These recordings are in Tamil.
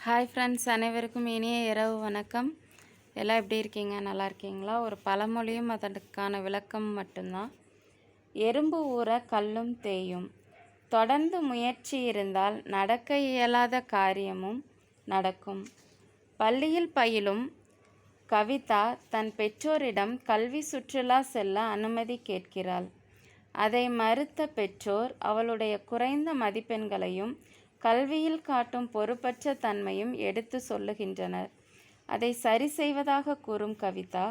ஹாய் ஃப்ரெண்ட்ஸ், அனைவருக்கும் இனிய இரவு வணக்கம். எல்லாம் எப்படி இருக்கீங்க? நல்லா இருக்கீங்களா? ஒரு பழமொழியும் அதற்கான விளக்கம் மட்டும்தான். எறும்பு ஊற கல்லும் தேயும். தொடர்ந்து முயற்சி இருந்தால் நடக்க இயலாத காரியமும் நடக்கும். பள்ளியில் பயிலும் கவிதா தன் பெற்றோரிடம் கல்வி சுற்றுலா செல்ல அனுமதி கேட்கிறாள். அதை மறுத்த பெற்றோர் அவளுடைய குறைந்த மதிப்பெண்களையும் கல்வியில் காட்டும் பொறுப்பற்ற தன்மையும் எடுத்து சொல்லுகின்றனர். அதை சரி செய்வதாக கூறும் கவிதா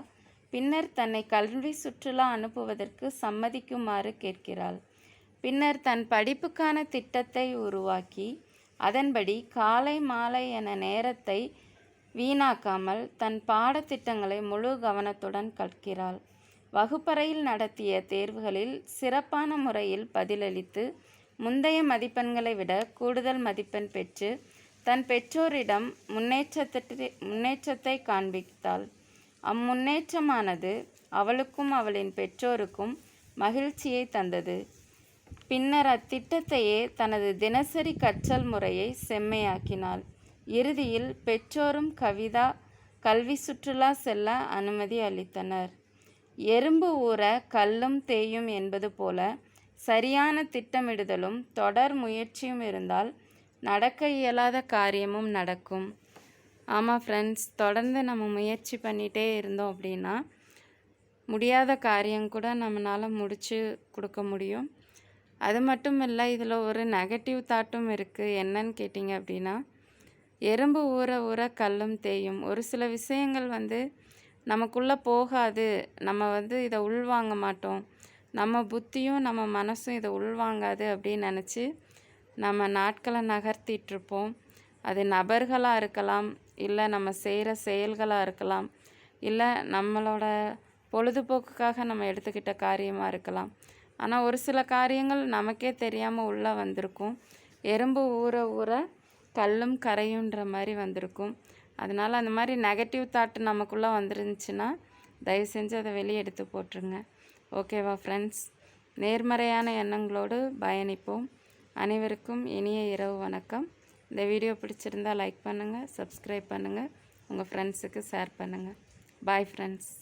பின்னர் தன்னை கல்வி சுற்றுலா அனுப்புவதற்கு சம்மதிக்குமாறு கேட்கிறாள். பின்னர் தன் படிப்புக்கான திட்டத்தை உருவாக்கி அதன்படி காலை மாலை என நேரத்தை வீணாக்காமல் தன் பாடத்திட்டங்களை முழு கவனத்துடன் கற்கிறாள். வகுப்பறையில் நடத்திய தேர்வுகளில் சிறப்பான முறையில் பதிலளித்து முந்தைய மதிப்பெண்களை விட கூடுதல் மதிப்பெண் பெற்று தன் பெற்றோரிடம் முன்னேற்றத்தை காண்பித்தாள். அம்முன்னேற்றமானது அவளுக்கும் அவளின் பெற்றோருக்கும் மகிழ்ச்சியை தந்தது. பின்னர் அத்திட்டத்தையே தனது தினசரி கற்றல் முறையை செம்மையாக்கினாள். இறுதியில் பெற்றோரும் கவிதா கல்வி சுற்றுலா செல்ல அனுமதி அளித்தனர். எறும்பு ஊற கல்லும் தேயும் என்பது போல சரியான திட்டமிடுதலும் தொடர் முயற்சியும் இருந்தால் நடக்க இயலாத காரியமும் நடக்கும். ஆமாம் ஃப்ரெண்ட்ஸ், தொடர்ந்து நம்ம முயற்சி பண்ணிகிட்டே இருந்தோம் அப்படின்னா முடியாத காரியம் கூட நம்மளால் முடித்து கொடுக்க முடியும். அது மட்டும் இல்லை, இதில் ஒரு நெகட்டிவ் தாட்டும் இருக்குது. என்னன்னு கேட்டிங்க அப்படின்னா, எறும்பு ஊற ஊற கல்லும் தேயும். ஒரு சில விஷயங்கள் நமக்குள்ளே போகாது, நம்ம இதை உள்வாங்க மாட்டோம், நம்ம புத்தியும் நம்ம மனசும் இதை உள்வாங்காது அப்படின்னு நினச்சி நம்ம நாட்களை நகர்த்திகிட்ருப்போம். அது நபர்களாக இருக்கலாம், இல்லை நம்ம செய்கிற செயல்களாக இருக்கலாம், இல்லை நம்மளோட பொழுதுபோக்குக்காக நம்ம எடுத்துக்கிட்ட காரியமாக இருக்கலாம். ஆனால் ஒரு சில காரியங்கள் நமக்கே தெரியாமல் உள்ளே வந்திருக்கும். எறும்பு ஊற ஊற கல்லும் கரையுன்ற மாதிரி வந்திருக்கும். அதனால் அந்த மாதிரி நெகட்டிவ் தாட் நமக்குள்ளே வந்துருந்துச்சுன்னா தயவு செஞ்சு அதை வெளியே எடுத்து போட்டுருங்க. ஓகேவா ஃப்ரெண்ட்ஸ்? நேர்மறையான எண்ணங்களோடு பயணிப்போம். அனைவருக்கும் இனிய இரவு வணக்கம். இந்த வீடியோ பிடிச்சிருந்தால் லைக் பண்ணுங்கள், சப்ஸ்கிரைப் பண்ணுங்கள், உங்கள் ஃப்ரெண்ட்ஸுக்கு ஷேர் பண்ணுங்கள். Bye friends.